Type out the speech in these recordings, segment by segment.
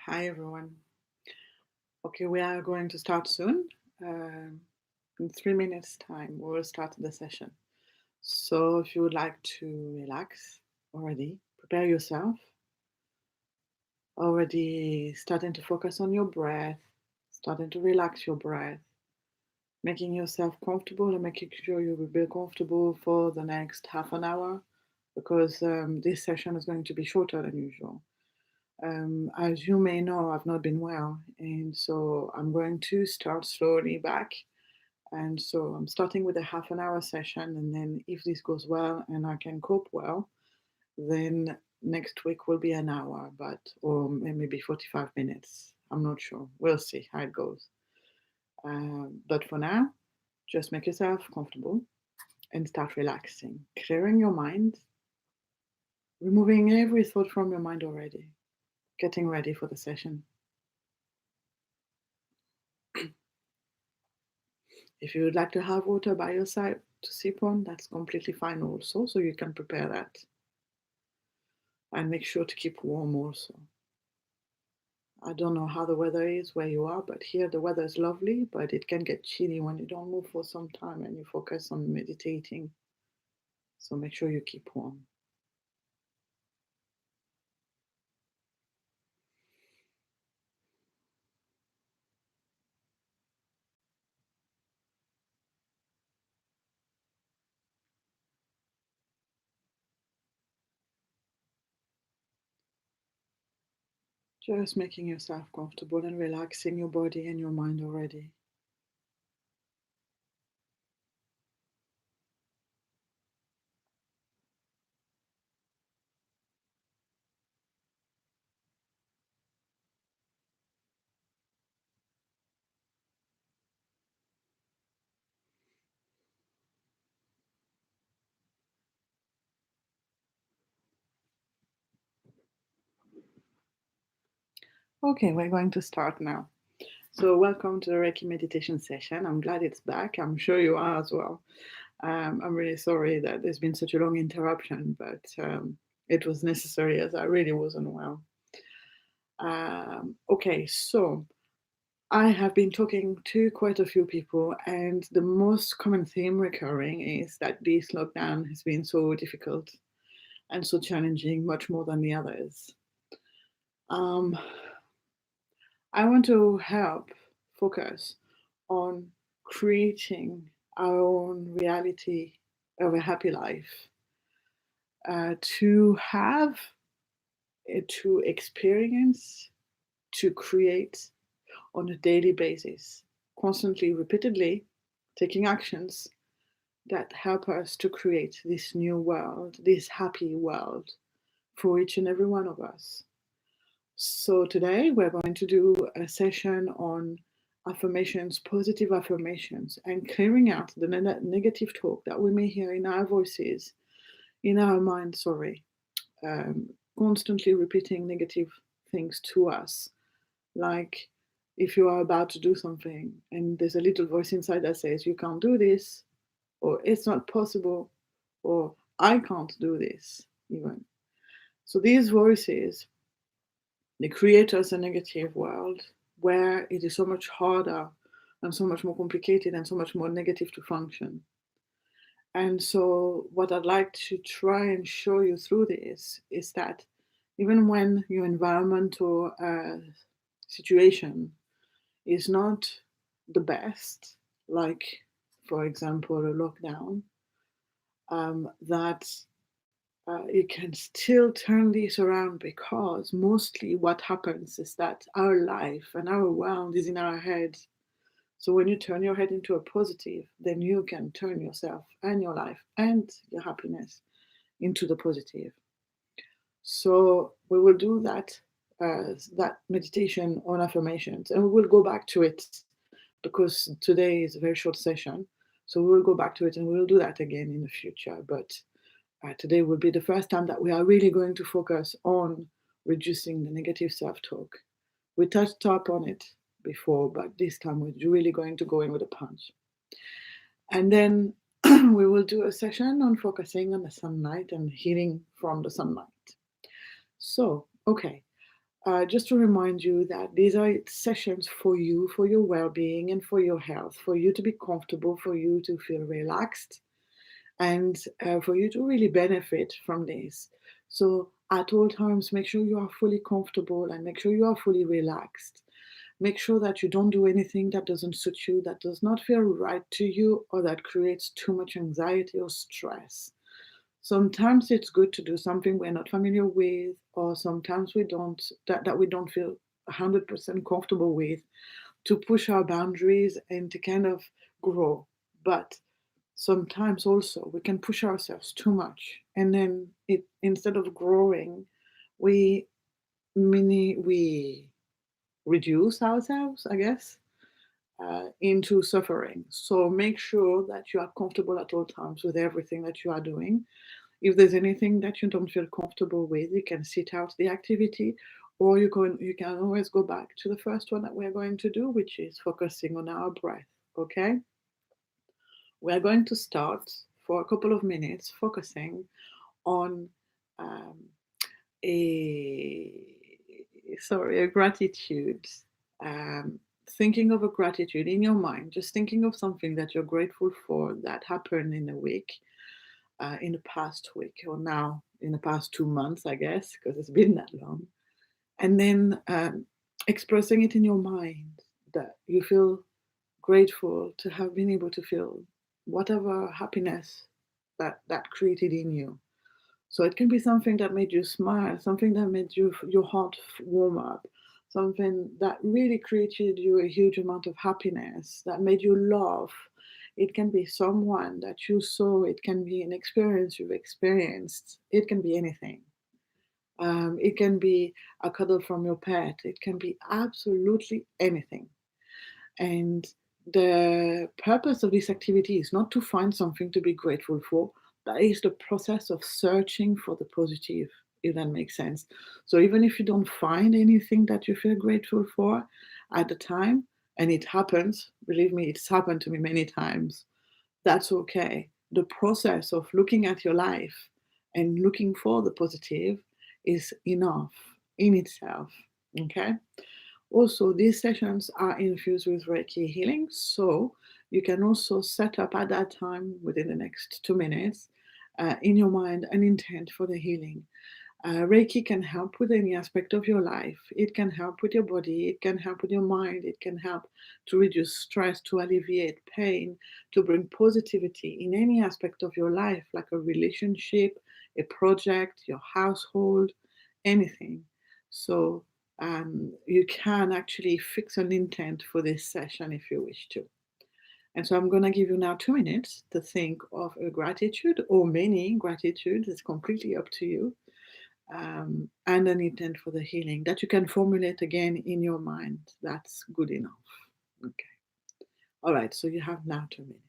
Hi everyone. Okay, we are going to start soon. In 3 minutes' time, we will start the session. So if you would like to relax already, prepare yourself. Already starting to focus on your breath, starting to relax your breath, making yourself comfortable and making sure you will be comfortable for the next half an hour because this session is going to be shorter than usual. As you may know, I've not been well, and so I'm going to start slowly back. And so I'm starting with a half an hour session, and then if this goes well and I can cope well, then next week will be an hour, or maybe 45 minutes. I'm not sure. We'll see how it goes. But for now, just make yourself comfortable and start relaxing, clearing your mind, removing every thought from your mind already, getting ready for the session. If you would like to have water by your side to sip on, that's completely fine also, so you can prepare that. And make sure to keep warm also. I don't know how the weather is where you are, but here the weather is lovely, but it can get chilly when you don't move for some time and you focus on meditating. So make sure you keep warm. Just making yourself comfortable and relaxing your body and your mind already. Okay, we're going to start now. So welcome to the Reiki Meditation session. I'm glad it's back. I'm sure you are as well. I'm really sorry that there's been such a long interruption, but it was necessary as I really wasn't well. Okay, so I have been talking to quite a few people, and the most common theme recurring is that this lockdown has been so difficult and so challenging, much more than the others. Um, I want to help focus on creating our own reality of a happy life, to have, to experience, to create on a daily basis, constantly, repeatedly, taking actions that help us to create this new world, this happy world for each and every one of us. So today we're going to do a session on affirmations, positive affirmations, and clearing out the negative talk that we may hear in our voices, in our mind, um, constantly repeating negative things to us. Like if you are about to do something and there's a little voice inside that says, you can't do this, or it's not possible, or I can't do this, even. So these voices, they create us a negative world where it is so much harder and so much more complicated and so much more negative to function. And so, what I'd like to try and show you through this is that even when your environment or situation is not the best, like, for example, a lockdown, that you can still turn this around, because mostly what happens is that our life and our world is in our head. So when you turn your head into a positive, then you can turn yourself and your life and your happiness into the positive. So we will do that meditation on affirmations, and we will go back to it because today is a very short session. So we will go back to it and we will do that again in the future. But today will be the first time that we are really going to focus on reducing the negative self-talk. We touched up on it before, but this time we're really going to go in with a punch. And then we will do a session on focusing on the sunlight and healing from the sunlight. So, okay. just to remind you that these are sessions for you, for your well-being and for your health, for you to be comfortable, for you to feel relaxed, and for you to really benefit from this. So at all times, make sure you are fully comfortable and make sure you are fully relaxed. Make sure that you don't do anything that doesn't suit you, that does not feel right to you, or that creates too much anxiety or stress. Sometimes it's good to do something we're not familiar with, or sometimes that we don't feel 100% comfortable with, to push our boundaries and to kind of grow. But sometimes also we can push ourselves too much, and then it instead of growing, we we reduce ourselves, I guess, into suffering. So make sure that you are comfortable at all times with everything that you are doing. If there's anything that you don't feel comfortable with, you can sit out the activity, or you can always go back to the first one that we're going to do, which is focusing on our breath. Okay? We're going to start for a couple of minutes focusing on um, a a gratitude. Um, Thinking of a gratitude in your mind, just thinking of something that you're grateful for that happened in a week, in the past week, or now in the past 2 months, I guess, because it's been that long. And then expressing it in your mind that you feel grateful to have been able to feel whatever happiness that created in you. So it can be something that made you smile, something that made your heart warm up, something that really created you a huge amount of happiness, that made you laugh. It can be someone that you saw. It can be an experience you've experienced. It can be anything. It can be a cuddle from your pet. It can be absolutely anything. And the purpose of this activity is not to find something to be grateful for, but is the process of searching for the positive, if that makes sense. So even if you don't find anything that you feel grateful for at the time, and it happens, believe me, it's happened to me many times, that's okay. The process of looking at your life and looking for the positive is enough in itself. Okay? Also, these sessions are infused with Reiki healing, so you can also set up at that time within the next 2 minutes in your mind an intent for the healing. Reiki can help with any aspect of your life. It can help with your body, it can help with your mind, it can help to reduce stress, to alleviate pain, to bring positivity in any aspect of your life, like a relationship, a project, your household, anything. So you can actually fix an intent for this session if you wish to. And so I'm going to give you now 2 minutes to think of a gratitude or many gratitudes. It's completely up to you, and an intent for the healing that you can formulate again in your mind. That's good enough. Okay. All right. So you have now 2 minutes.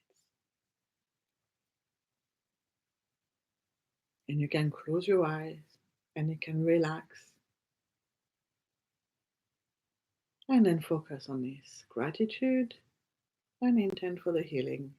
And you can close your eyes and you can relax and then focus on this gratitude and intent for the healing.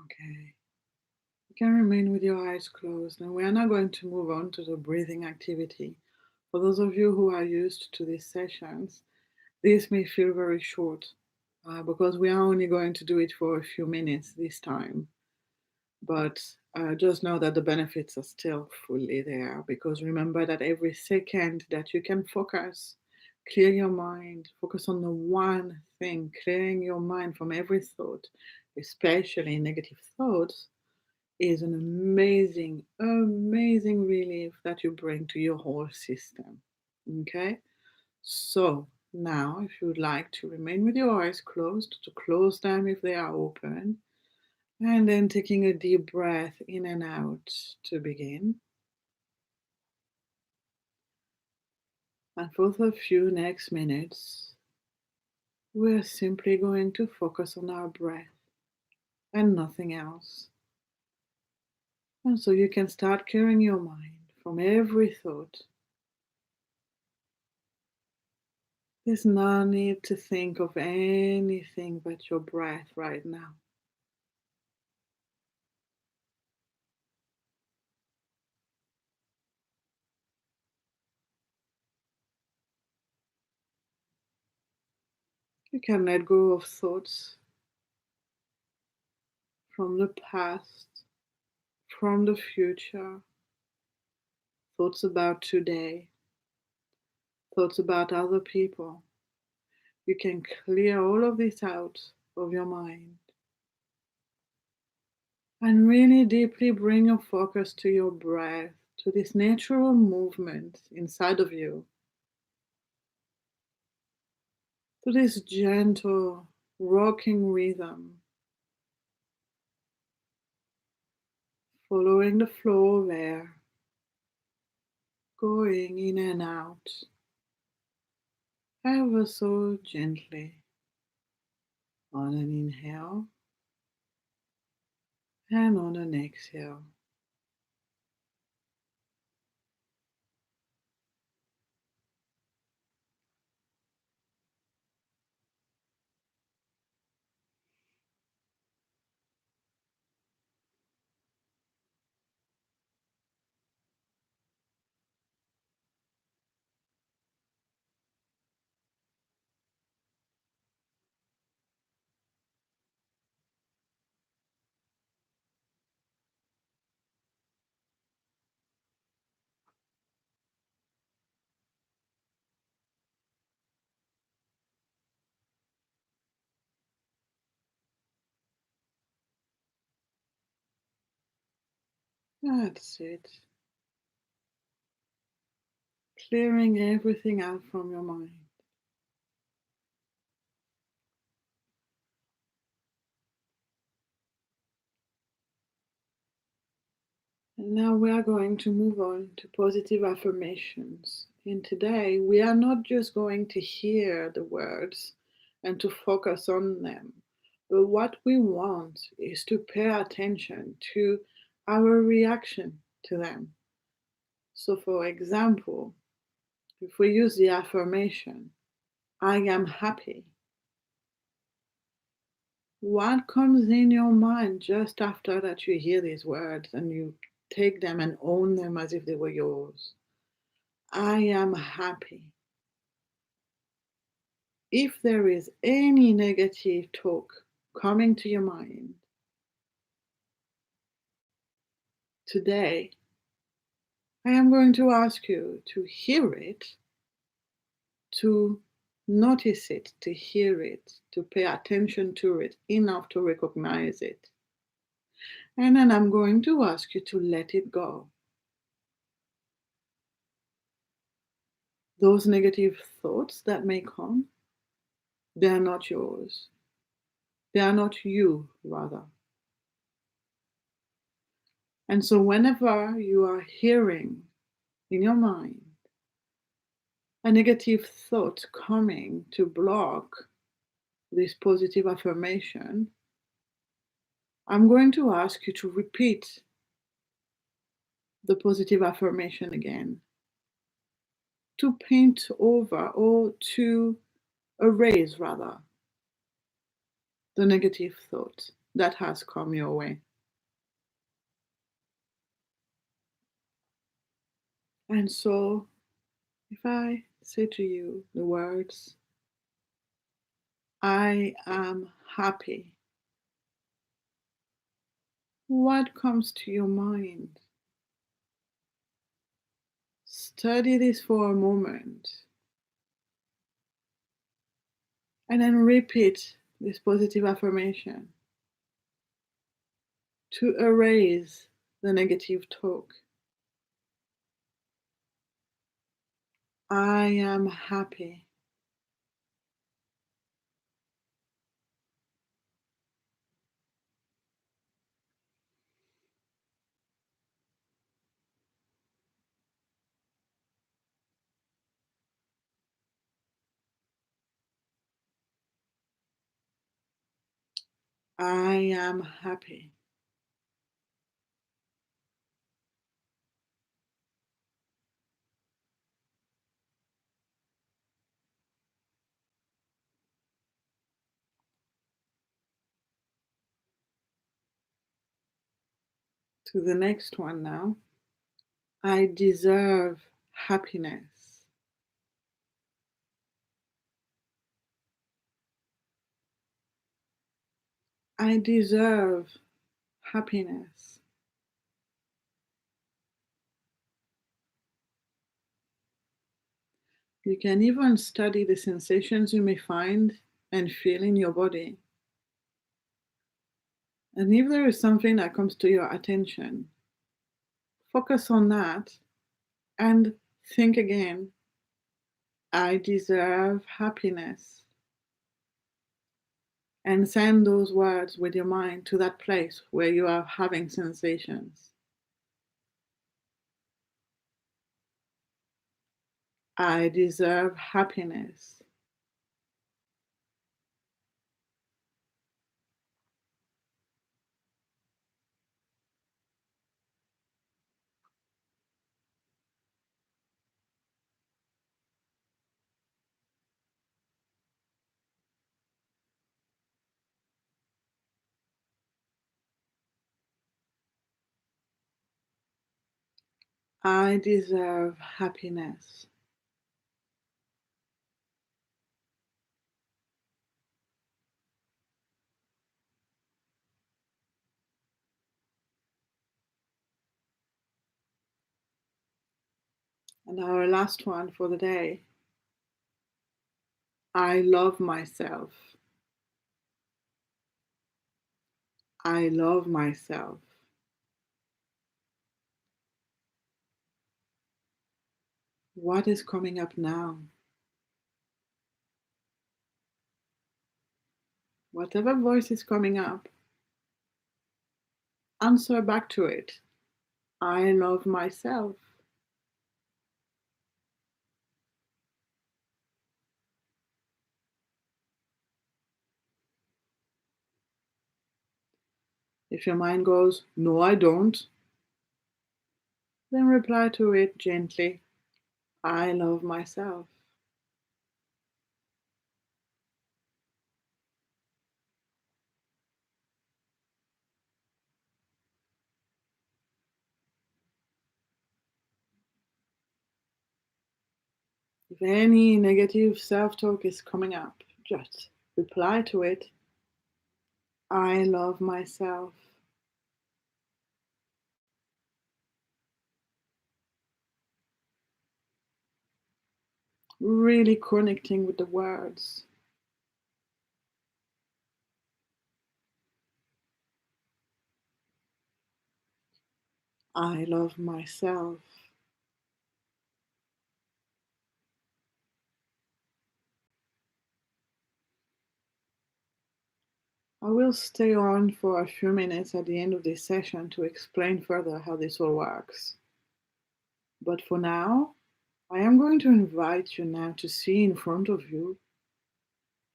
Okay. You can remain with your eyes closed. And we are now going to move on to the breathing activity. For those of you who are used to these sessions, this may feel very short because we are only going to do it for a few minutes this time. But just know that the benefits are still fully there, because remember that every second that you can focus, clear your mind, focus on the one thing, clearing your mind from every thought, especially negative thoughts, is an amazing, amazing relief that you bring to your whole system. Okay? So now, if you would like to remain with your eyes closed, to close them if they are open, and then taking a deep breath in and out to begin. And for the few next minutes, we're simply going to focus on our breath and nothing else. And so you can start clearing your mind from every thought. There's no need to think of anything but your breath right now. You can let go of thoughts from the past, from the future, thoughts about today, thoughts about other people. You can clear all of this out of your mind and really deeply bring your focus to your breath, to this natural movement inside of you, to this gentle rocking rhythm, following the flow of air, going in and out, ever so gently on an inhale and on an exhale. That's it. Clearing everything out from your mind. And now we are going to move on to positive affirmations. And today we are not just going to hear the words and to focus on them, but what we want is to pay attention to our reaction to them. So, for example, if we use the affirmation, I am happy, what comes in your mind just after that you hear these words and you take them and own them as if they were yours? I am happy. If there is any negative talk coming to your mind today, I am going to ask you to hear it, to notice it, to hear it, to pay attention to it enough to recognize it. And then I'm going to ask you to let it go. Those negative thoughts that may come, they are not yours. They are not you, rather. And so, whenever you are hearing in your mind a negative thought coming to block this positive affirmation, I'm going to ask you to repeat the positive affirmation again, to paint over or to erase, rather, the negative thought. that has come your way. And so, if I say to you the words, I am happy, what comes to your mind? Study this for a moment and then repeat this positive affirmation to erase the negative talk. I am happy. I am happy. To the next one now. I deserve happiness. I deserve happiness. You can even study the sensations you may find and feel in your body. And if there is something that comes to your attention, focus on that and think again. I deserve happiness. And send those words with your mind to that place where you are having sensations. I deserve happiness. I deserve happiness. And our last one for the day. I love myself. I love myself. What is coming up now? Whatever voice is coming up, answer back to it. I love myself. If your mind goes, no, I don't, then reply to it gently. I love myself. If any negative self talk is coming up, just reply to it. I love myself. Really connecting with the words. I love myself. I will stay on for a few minutes at the end of this session to explain further how this all works. But for now, I am going to invite you now to see in front of you,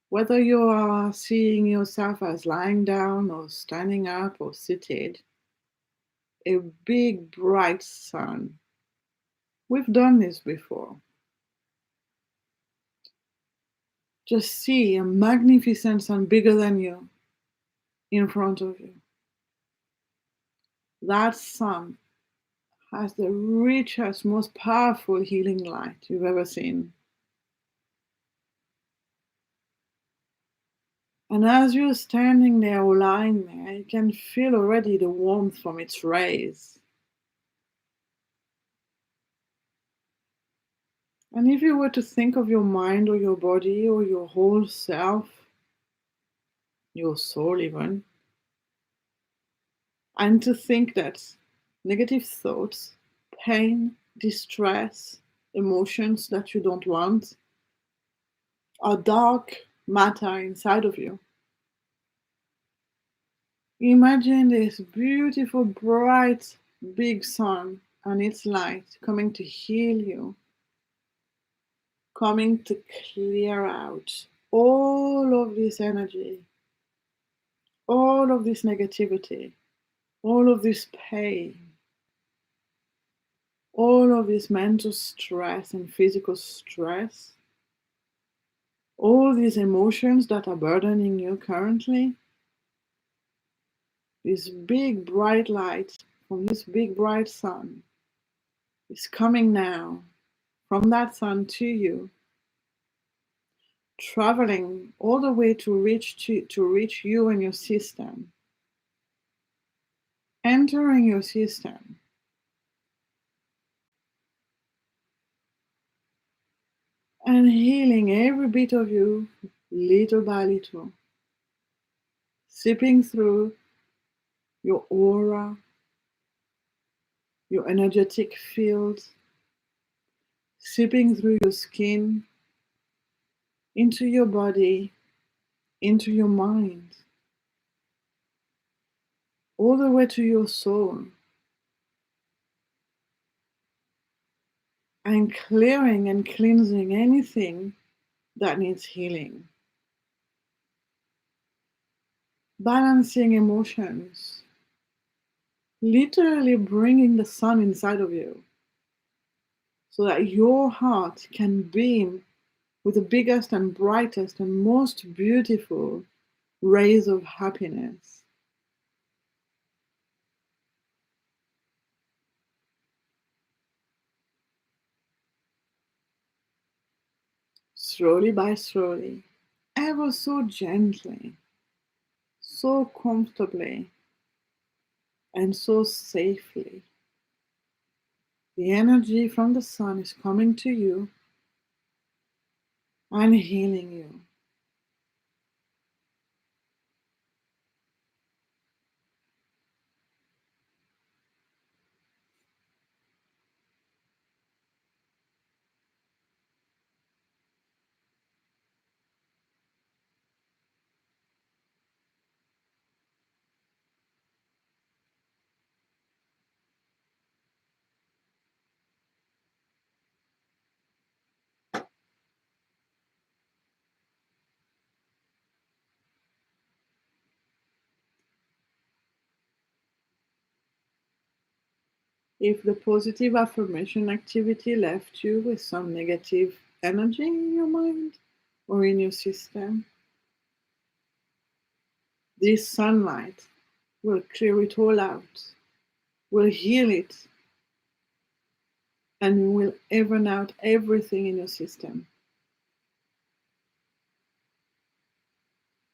whether you are seeing yourself as lying down or standing up or seated, a big bright sun. We've done this before. Just see a magnificent sun bigger than you, in front of you. That sun has the richest, most powerful healing light you've ever seen. And as you're standing there or lying there, you can feel already the warmth from its rays. And if you were to think of your mind or your body or your whole self, your soul even, and to think that negative thoughts, pain, distress, emotions that you don't want are dark matter inside of you. Imagine this beautiful, bright, big sun and its light coming to heal you, coming to clear out all of this energy, all of this negativity, all of this pain, all of this mental stress and physical stress, all these emotions that are burdening you currently. This big bright light from this big bright sun is coming now from that sun to you, traveling all the way to reach you and your system, entering your system, and healing every bit of you little by little, seeping through your aura, your energetic field, seeping through your skin, into your body, into your mind, all the way to your soul, and clearing and cleansing anything that needs healing. Balancing emotions, literally bringing the sun inside of you so that your heart can beam with the biggest and brightest and most beautiful rays of happiness. Slowly by slowly, ever so gently, so comfortably, and so safely, the energy from the sun is coming to you and healing you. If the positive affirmation activity left you with some negative energy in your mind or in your system, this sunlight will clear it all out, will heal it, and will even out everything in your system.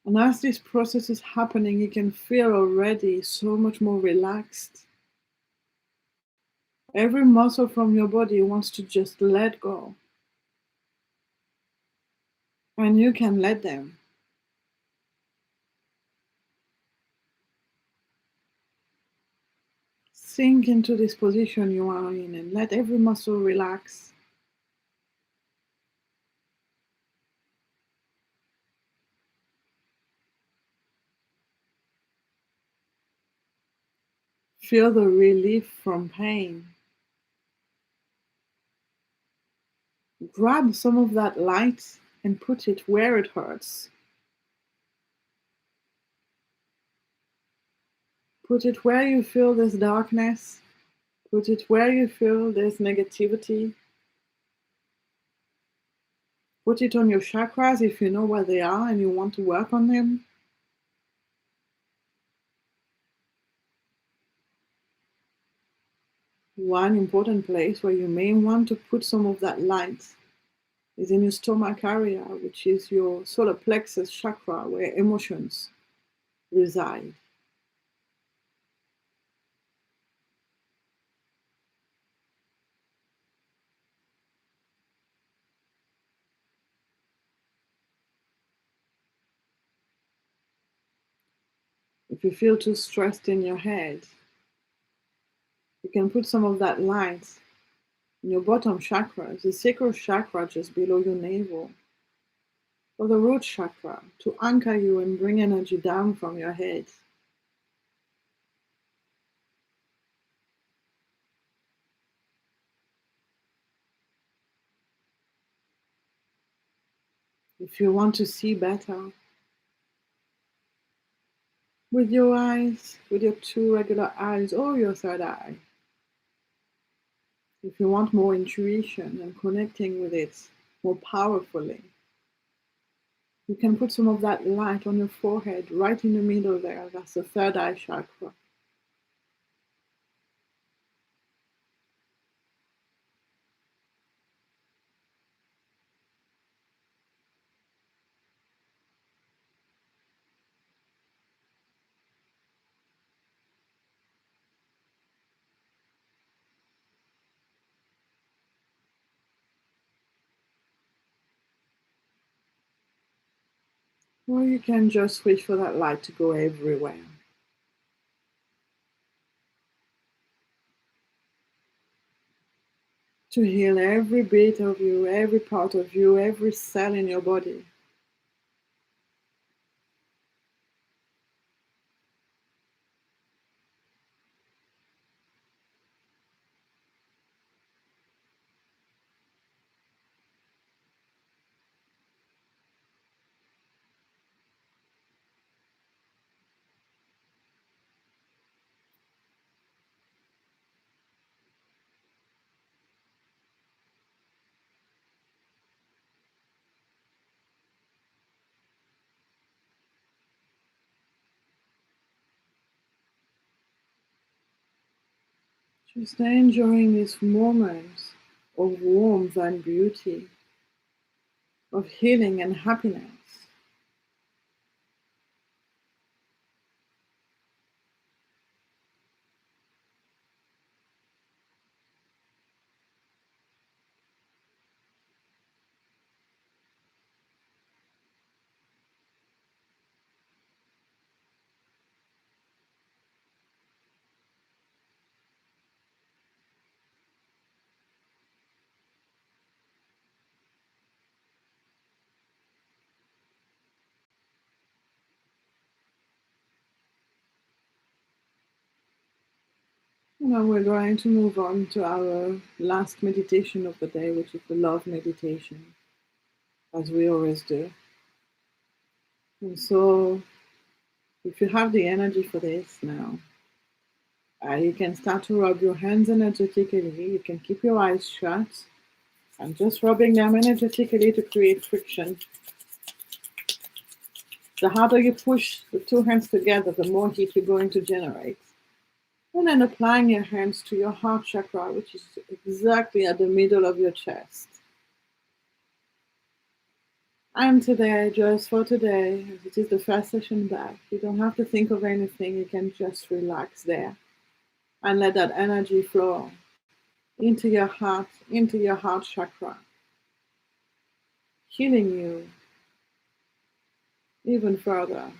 And as this process is happening, you can feel already so much more relaxed. Every muscle from your body wants to just let go. And you can let them. Sink into this position you are in and let every muscle relax. Feel the relief from pain. Grab some of that light and put it where it hurts. Put it where you feel there's darkness. Put it where you feel there's negativity. Put it on your chakras if you know where they are and you want to work on them. One important place where you may want to put some of that light is in your stomach area, which is your solar plexus chakra, where emotions reside. If you feel too stressed in your head, you can put some of that light in your bottom chakra, the sacral chakra just below your navel, or the root chakra, to anchor you and bring energy down from your head. If you want to see better, with your eyes, with your two regular eyes or your third eye, if you want more intuition and connecting with it more powerfully, you can put some of that light on your forehead, right in the middle there. That's the third eye chakra. Or you can just wish for that light to go everywhere. To heal every bit of you, every part of you, every cell in your body. Just enjoying this moment of warmth and beauty, of healing and happiness. Now we're going to move on to our last meditation of the day, which is the love meditation, as we always do. And so, if you have the energy for this now, you can start to rub your hands energetically. You can keep your eyes shut and just rubbing them energetically to create friction. The harder you push the two hands together, the more heat you're going to generate. And then applying your hands to your heart chakra, which is exactly at the middle of your chest. And today, just for today, as it is the first session back, you don't have to think of anything. You can just relax there and let that energy flow into your heart chakra, healing you even further,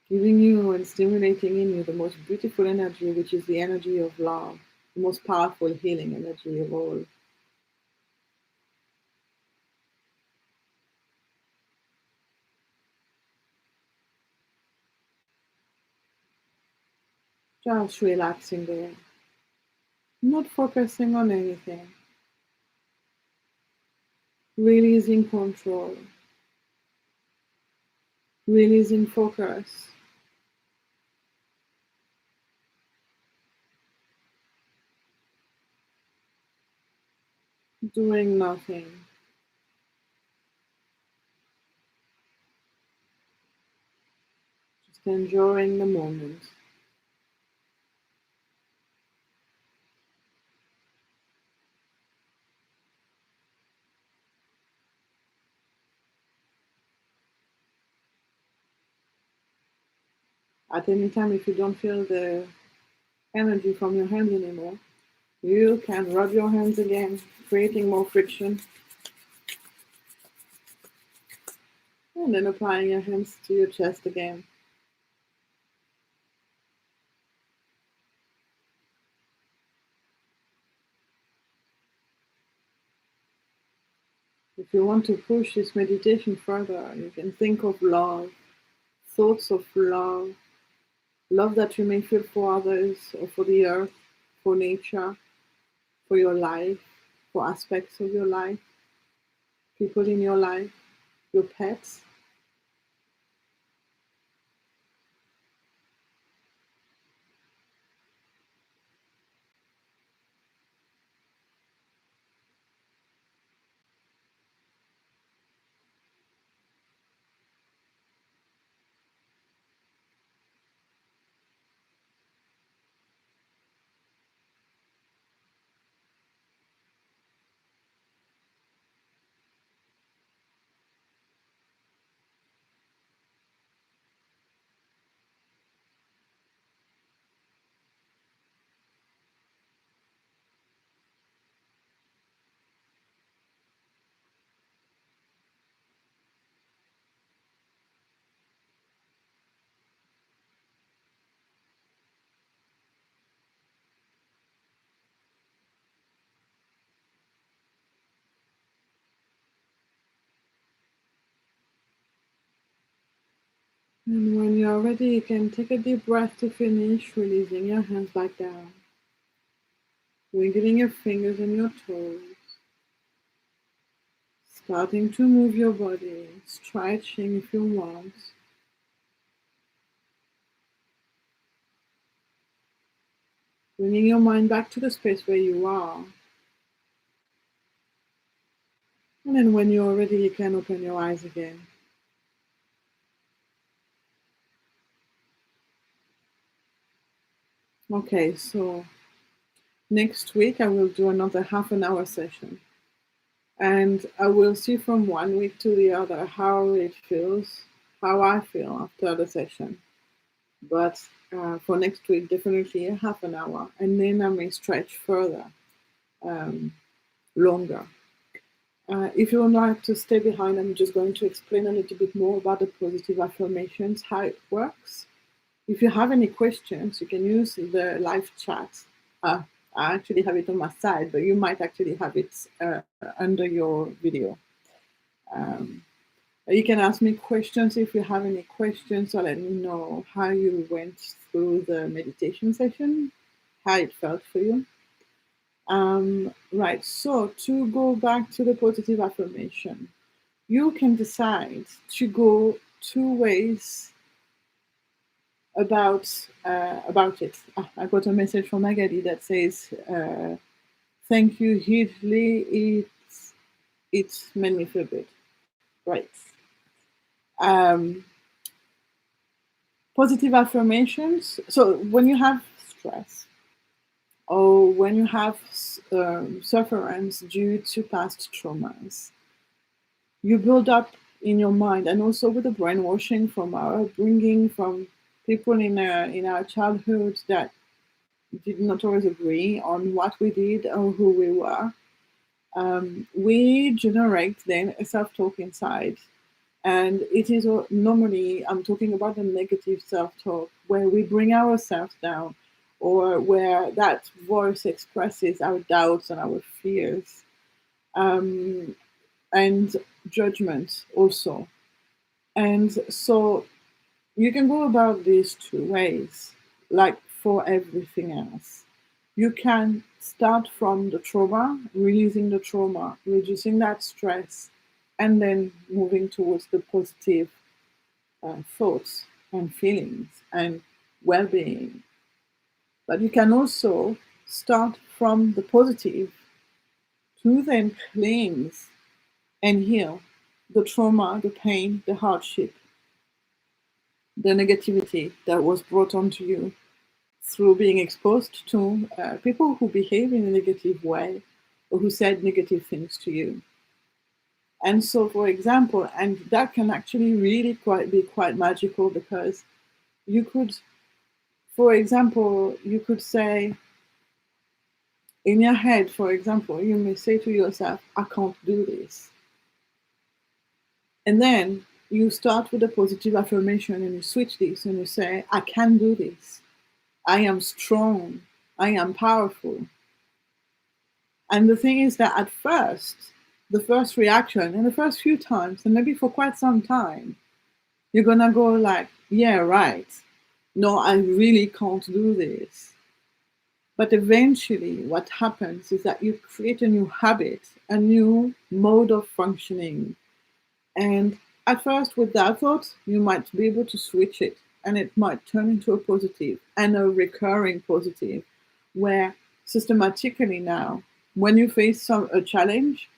giving you and stimulating in you the most beautiful energy, which is the energy of love, the most powerful healing energy of all. Just relaxing there, not focusing on anything, releasing control, releasing focus, doing nothing, just enjoying the moment. At any time, if you don't feel the energy from your hands anymore, you can rub your hands again, creating more friction, and then applying your hands to your chest again. If you want to push this meditation further, you can think of love, thoughts of love, love that you may feel for others or for the earth, for nature, for your life, for aspects of your life, people in your life, your pets. And when you're ready, you can take a deep breath to finish, releasing your hands back down, wiggling your fingers and your toes, starting to move your body, stretching if you want, bringing your mind back to the space where you are. And then when you're ready, you can open your eyes again. Okay, so next week I will do another half an hour session. And I will see from one week to the other how it feels, how I feel after the session. But for next week, definitely a half an hour. And then I may stretch further, um, longer. If you would like to stay behind, I'm just going to explain a little bit more about the positive affirmations, how it works. If you have any questions, you can use the live chat. I actually have it on my side, but you might actually have it under your video. Um, you can ask me questions if you have any questions, or let me know how you went through the meditation session, how it felt for you. Right, so to go back to the positive affirmation, you can decide to go two ways about it. I got a message from Magali that says, "Thank you, Hidley. It made me feel good." Right. Um, Positive affirmations. So when you have stress, or when you have sufferance due to past traumas, you build up in your mind, and also with the brainwashing from our bringing from people in our childhood that did not always agree on what we did or who we were. We generate then a self-talk inside, and it is normally, I'm talking about the negative self-talk, where we bring ourselves down, or where that voice expresses our doubts and our fears, um, and judgment also. And so you can go about these two ways, like for everything else. You can start from the trauma, releasing the trauma, reducing that stress, and then moving towards the positive thoughts and feelings and well being. But you can also start from the positive to then cleanse and heal the trauma, the pain, the hardship, the negativity that was brought onto you through being exposed to people who behave in a negative way or who said negative things to you. And so, for example, and that can actually really be quite magical, because You could, for example, you could say, in your head, for example, you may say to yourself, I can't do this. And then you start with a positive affirmation and you switch this and you say, I can do this. I am strong. I am powerful. And the thing is that at first, the first reaction and the first few times, and maybe for quite some time, you're going to go like, yeah, right. No, I really can't do this. But eventually, what happens is that you create a new habit, a new mode of functioning. And at first, with that thought, you might be able to switch it and it might turn into a positive and a recurring positive, where systematically now, when you face a challenge,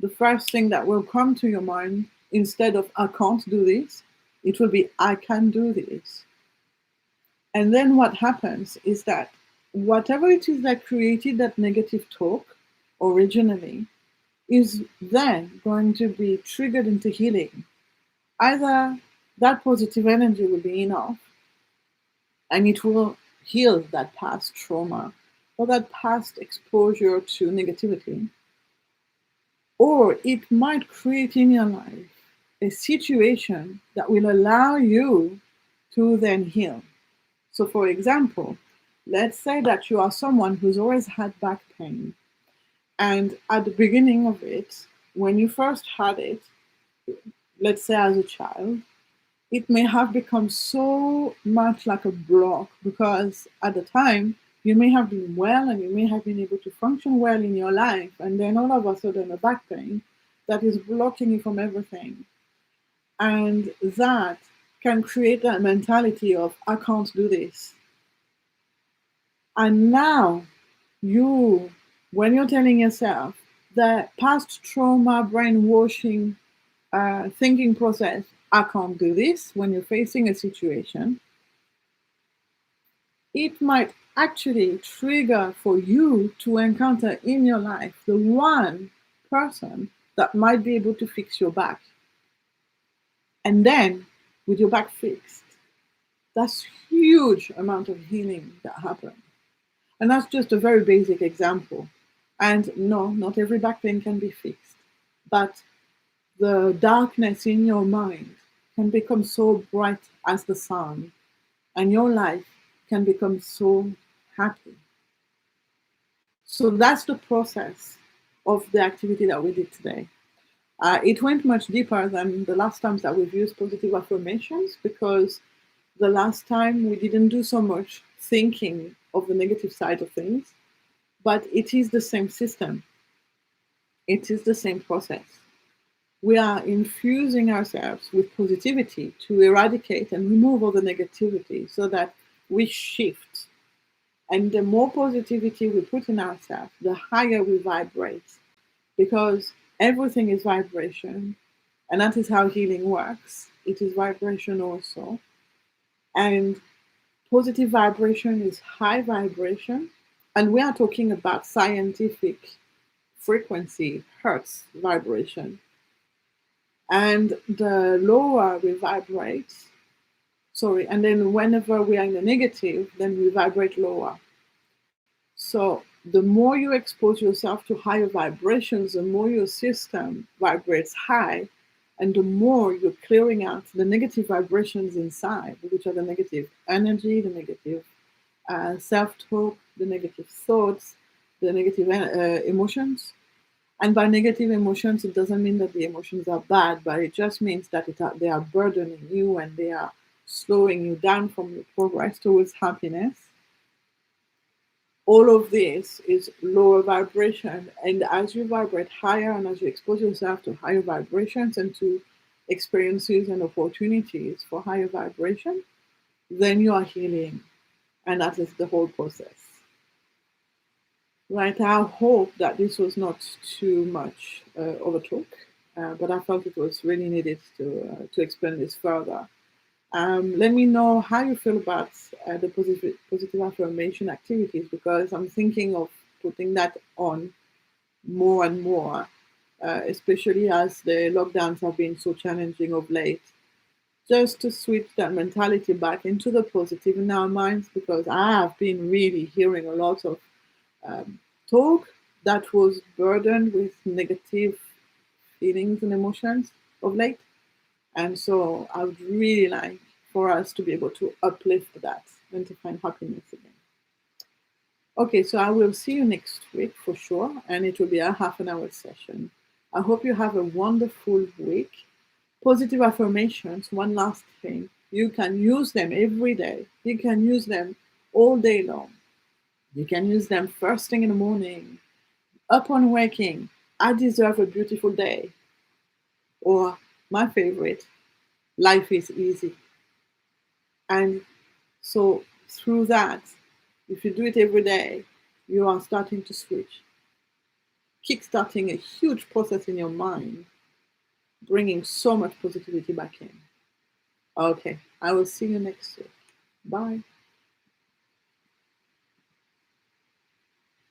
the first thing that will come to your mind, instead of I can't do this, it will be I can do this. And then what happens is that whatever it is that created that negative talk originally is then going to be triggered into healing. Either that positive energy will be enough and it will heal that past trauma or that past exposure to negativity, or it might create in your life a situation that will allow you to then heal. So, for example, let's say that you are someone who's always had back pain, and at the beginning of it, when you first had it, let's say as a child, it may have become so much like a block because at the time you may have been well and you may have been able to function well in your life, and then all of a sudden a back pain that is blocking you from everything. And that can create that mentality of, I can't do this. And now when you're telling yourself the past trauma brainwashing thinking process, I can't do this, when you're facing a situation, it might actually trigger for you to encounter in your life the one person that might be able to fix your back. And then, with your back fixed, that's huge amount of healing that happens. And that's just a very basic example. And no, not every back pain can be fixed. But the darkness in your mind can become so bright as the sun, and your life can become so happy. So that's the process of the activity that we did today. It went much deeper than the last times that we've used positive affirmations, because the last time we didn't do so much thinking of the negative side of things, but it is the same system. It is the same process. We are infusing ourselves with positivity to eradicate and remove all the negativity so that we shift. And the more positivity we put in ourselves, the higher we vibrate, because everything is vibration. And that is how healing works. It is vibration also. And positive vibration is high vibration. And we are talking about scientific frequency, hertz vibration. And the lower we vibrate, and then whenever we are in the negative, then we vibrate lower. So the more you expose yourself to higher vibrations, the more your system vibrates high, and the more you're clearing out the negative vibrations inside, which are the negative energy, the negative self-talk, the negative thoughts, the negative emotions. And by negative emotions, it doesn't mean that the emotions are bad, but it just means that they are burdening you and they are slowing you down from your progress towards happiness. All of this is lower vibration. And as you vibrate higher and as you expose yourself to higher vibrations and to experiences and opportunities for higher vibration, then you are healing. And that is the whole process. Right, I hope that this was not too much overtalk, but I felt it was really needed to explain this further. Let me know how you feel about the positive affirmation activities, because I'm thinking of putting that on more and more, especially as the lockdowns have been so challenging of late. just to switch that mentality back into the positive in our minds, because I have been really hearing a lot of talk that was burdened with negative feelings and emotions of late. And so I would really like for us to be able to uplift that and to find happiness again. Okay, so I will see you next week for sure, and it will be a half an hour session. I hope you have a wonderful week. Positive affirmations, one last thing. You can use them every day. You can use them all day long. You can use them first thing in the morning, upon waking. I deserve a beautiful day. Or my favorite, life is easy. And so through that, if you do it every day, you are starting to switch, kickstarting a huge process in your mind, bringing so much positivity back in. Okay, I will see you next week. Bye.